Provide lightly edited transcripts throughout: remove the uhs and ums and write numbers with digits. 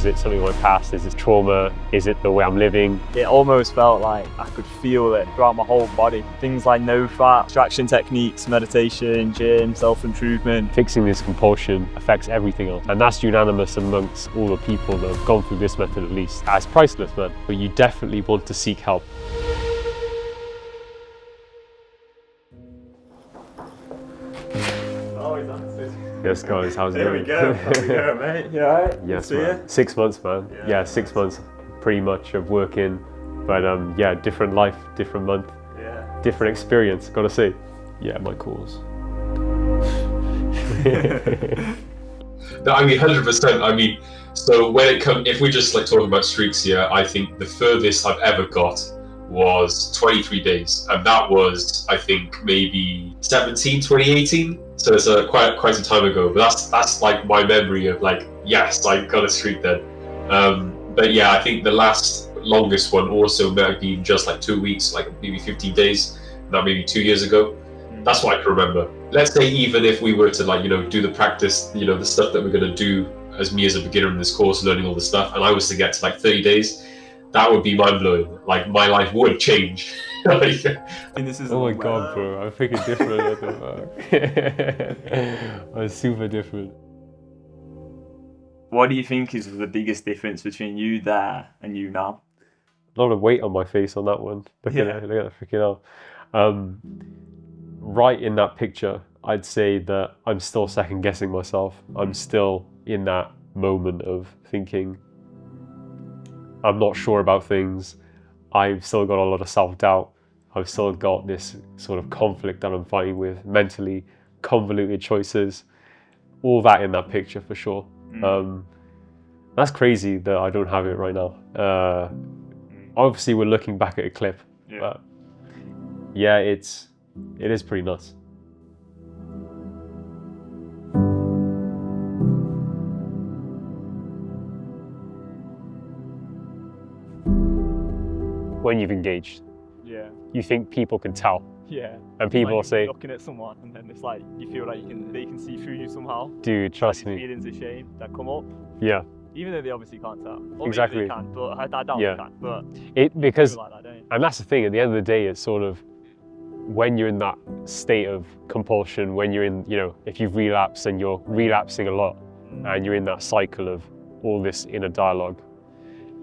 Is it something in my past? Is it trauma? Is it the way I'm living? It almost felt like I could feel it throughout my whole body. Things like no fat, extraction techniques, meditation, gym, self-improvement. Fixing this compulsion affects everything else. And that's unanimous amongst all the people that have gone through this method at least. It's priceless, man. But you definitely want to seek help. Yes, guys, how's it going? There we go, mate. You alright? Yes, man. 6 months, man. Yeah, 6 months pretty much of working. But yeah, different life, different month, different experience, gotta say. Yeah, my cause. No, I mean, 100%. I mean, so when it comes, if we just like talking about streaks here, I think the furthest I've ever got was 23 days. And that was, I think, maybe 2018. So it's quite a time ago, but that's like my memory of like, yes, I got a streak then. But yeah, I think the longest one also might have been just like 2 weeks, like maybe 15 days, that maybe 2 years ago. That's what I can remember. Let's say even if we were to like, do the practice, the stuff that we're gonna do as me as a beginner in this course, learning all the stuff, and I was to get to like 30 days, that would be mind blowing. Like my life would change. And this is oh my god, bro! I'm freaking different. I'm super different. What do you think is the biggest difference between you there and you now? A lot of weight on my face on that one. Look at that freaking hell. Right in that picture, I'd say that I'm still second guessing myself. I'm still in that moment of thinking I'm not sure about things. I've still got a lot of self-doubt. I've still got this sort of conflict that I'm fighting with mentally, convoluted choices, all that in that picture for sure. That's crazy that I don't have it right now. Obviously we're looking back at a clip, but yeah, it is pretty nuts. When you've engaged, you think people can tell. And people like say, looking at someone, and then it's like you feel like they can see through you somehow. dude, trust me. Feelings of shame that come up. Even though they obviously can't tell. Or Exactly. Maybe they can, but I doubt they can. But because like that, don't you? and that's the thing. At the end of the day, it's sort of when you're in that state of compulsion, when you're in, if you've relapsed and you're relapsing a lot, and you're in that cycle of all this inner dialogue,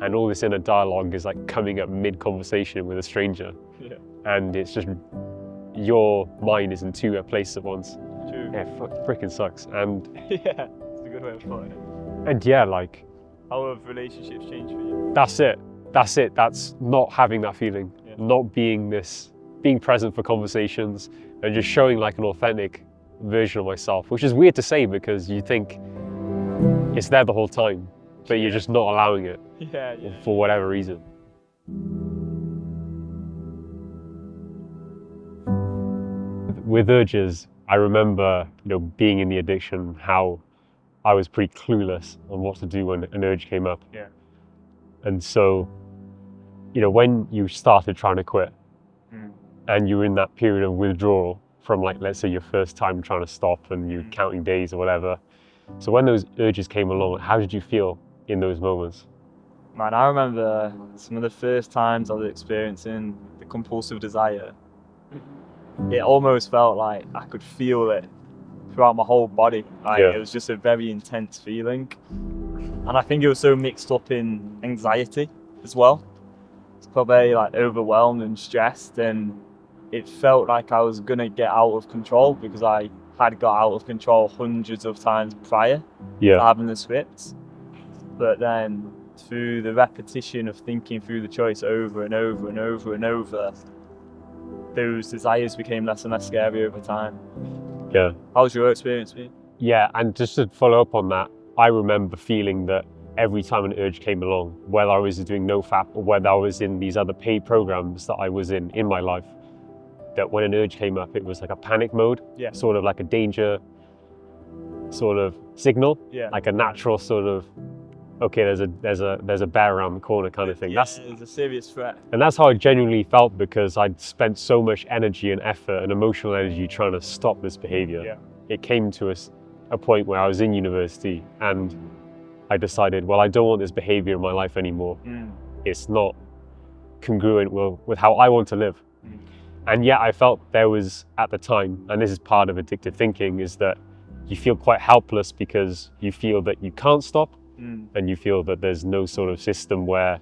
and all this inner dialogue is like coming up mid-conversation with a stranger, and it's just your mind is in two places at once. True. Yeah, freaking sucks. And yeah, it's a good way of putting it. And yeah, like, how have relationships changed for you? That's it. That's not having that feeling, not being present for conversations, and just showing like an authentic version of myself, which is weird to say because you think it's there the whole time, but you're just not allowing it for whatever reason. With urges, I remember, being in the addiction, how I was pretty clueless on what to do when an urge came up. And so, when you started trying to quit, and you're in that period of withdrawal from like, let's say your first time trying to stop and you're counting days or whatever. So when those urges came along, how did you feel in those moments? Man, I remember some of the first times I was experiencing the compulsive desire. It almost felt like I could feel it throughout my whole body. It was just a very intense feeling. And I think it was so mixed up in anxiety as well. It's probably like overwhelmed and stressed, and it felt like I was gonna get out of control because I had got out of control hundreds of times prior to having the scripts. But then through the repetition of thinking through the choice over and over and over and over, those desires became less and less scary over time. How was your experience, Pete? Yeah, and just to follow up on that, I remember feeling that every time an urge came along, whether I was doing NoFap or whether I was in these other paid programs that I was in my life, that when an urge came up, it was like a panic mode, sort of like a danger sort of signal, like a natural sort of, okay, there's a bear around the corner kind of thing. There's a serious threat. And that's how I genuinely felt, because I'd spent so much energy and effort and emotional energy trying to stop this behaviour. It came to a point where I was in university and I decided, well, I don't want this behavior in my life anymore. It's not congruent with how I want to live. And yet I felt there was, at the time, and this is part of addictive thinking, is that you feel quite helpless because you feel that you can't stop, and you feel that there's no sort of system where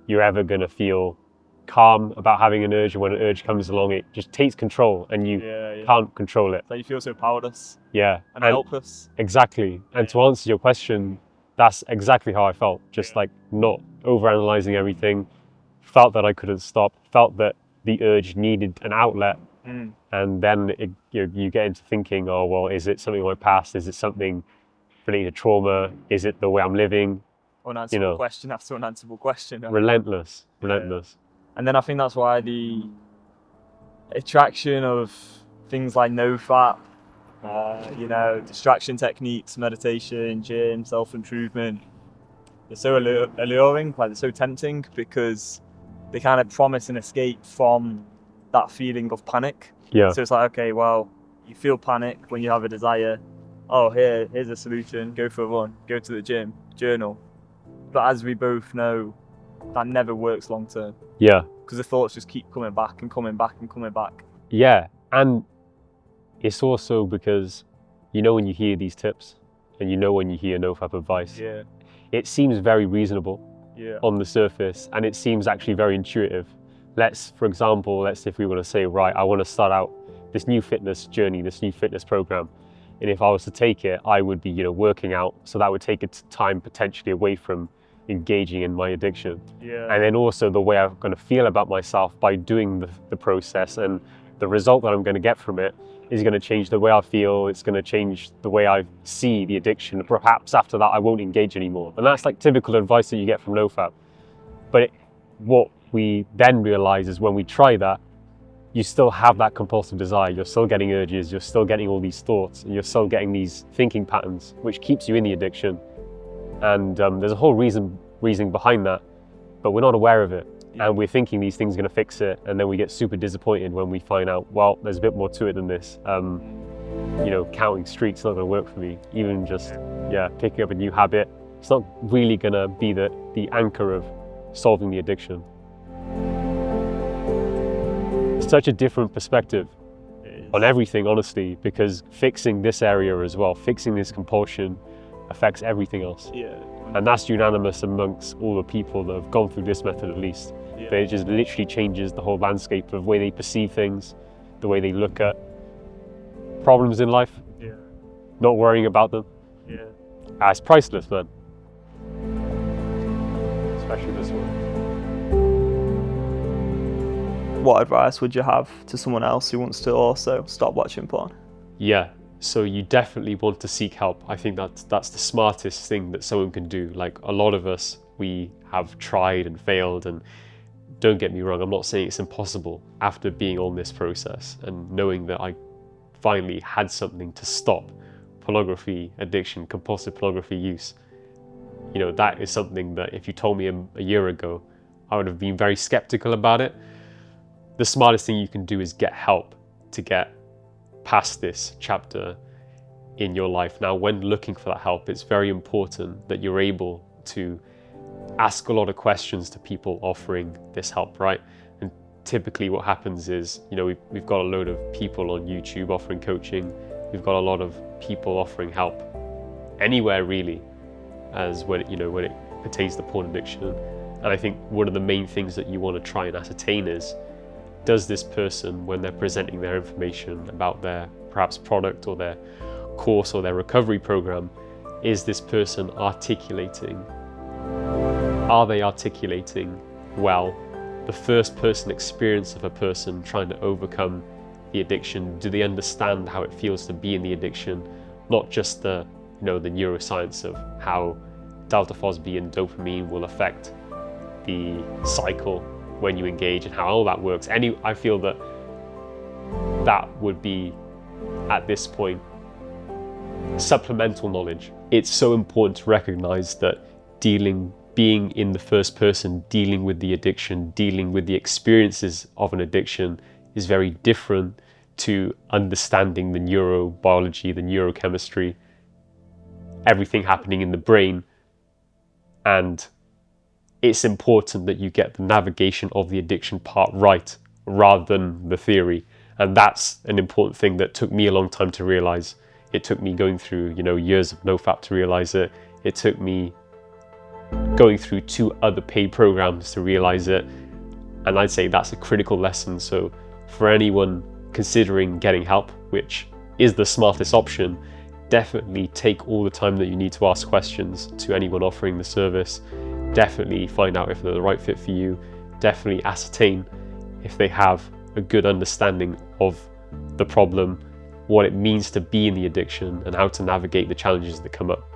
you're ever going to feel calm about having an urge, and when an urge comes along, it just takes control and you can't control it. So you feel so powerless. Yeah. And helpless. Exactly. And to answer your question, that's exactly how I felt. Just like not overanalyzing everything, felt that I couldn't stop, felt that the urge needed an outlet. And then you get into thinking, oh, well, is it something in my past? Is it something related to trauma? Is it the way I'm living? Unanswerable question after unanswerable question. Right? Relentless. And then I think that's why the attraction of things like NoFap, distraction techniques, meditation, gym, self-improvement, they're so alluring, like they're so tempting, because they kind of promise an escape from that feeling of panic. Yeah. So it's like, okay, well, you feel panic when you have a desire. Oh, here's a solution. Go for a run, go to the gym, journal. But as we both know, that never works long term. Yeah. Because the thoughts just keep coming back and coming back and coming back. Yeah. And it's also because, when you hear these tips and when you hear NoFap advice, it seems very reasonable on the surface, and it seems actually very intuitive. For example, if we want to say, right, I want to start out this new fitness journey, this new fitness program. And if I was to take it, I would be, working out. So that would take a time potentially away from engaging in my addiction. And then also the way I'm going to feel about myself by doing the process, and the result that I'm going to get from it is going to change the way I feel. It's going to change the way I see the addiction. Perhaps after that, I won't engage anymore. And that's like typical advice that you get from NoFap. But what we then realize is when we try that, you still have that compulsive desire. You're still getting urges. You're still getting all these thoughts, and you're still getting these thinking patterns, which keeps you in the addiction. And there's a whole reason behind that, but we're not aware of it. And we're thinking these things are going to fix it, and then we get super disappointed when we find out, well, there's a bit more to it than this. Counting streaks not going to work for me. Even just picking up a new habit, it's not really going to be the anchor of solving the addiction. It's such a different perspective on everything, honestly, because fixing this area as well, fixing this compulsion, affects everything else. And that's unanimous amongst all the people that have gone through this method, at least. But it just literally changes the whole landscape of the way they perceive things, the way they look at problems in life, not worrying about them. It's priceless, man. Especially this one. What advice would you have to someone else who wants to also stop watching porn? Yeah, so you definitely want to seek help. I think that's the smartest thing that someone can do. Like, a lot of us, we have tried and failed, and don't get me wrong, I'm not saying it's impossible. After being on this process and knowing that I finally had something to stop pornography addiction, compulsive pornography use, that is something that if you told me a year ago, I would have been very skeptical about it. The smartest thing you can do is get help to get past this chapter in your life. Now, when looking for that help, it's very important that you're able to ask a lot of questions to people offering this help, right? And typically what happens is, we've got a load of people on YouTube offering coaching. We've got a lot of people offering help anywhere, really, as when it pertains to porn addiction. And I think one of the main things that you want to try and ascertain is, does this person, when they're presenting their information about their perhaps product or their course or their recovery program, is this person articulating? Are they articulating well the first person experience of a person trying to overcome the addiction? Do they understand how it feels to be in the addiction? Not just the neuroscience of how delta phosphate and dopamine will affect the cycle when you engage and how all that works. I feel that would be, at this point, supplemental knowledge. It's so important to recognize that being in the first person, dealing with the addiction, dealing with the experiences of an addiction is very different to understanding the neurobiology, the neurochemistry, everything happening in the brain And it's important that you get the navigation of the addiction part right rather than the theory. And that's an important thing that took me a long time to realize. It took me going through, years of NoFap to realize it. It took me going through 2 other paid programs to realize it. And I'd say that's a critical lesson. So for anyone considering getting help, which is the smartest option, definitely take all the time that you need to ask questions to anyone offering the service. Definitely find out if they're the right fit for you. Definitely ascertain if they have a good understanding of the problem, what it means to be in the addiction, and how to navigate the challenges that come up.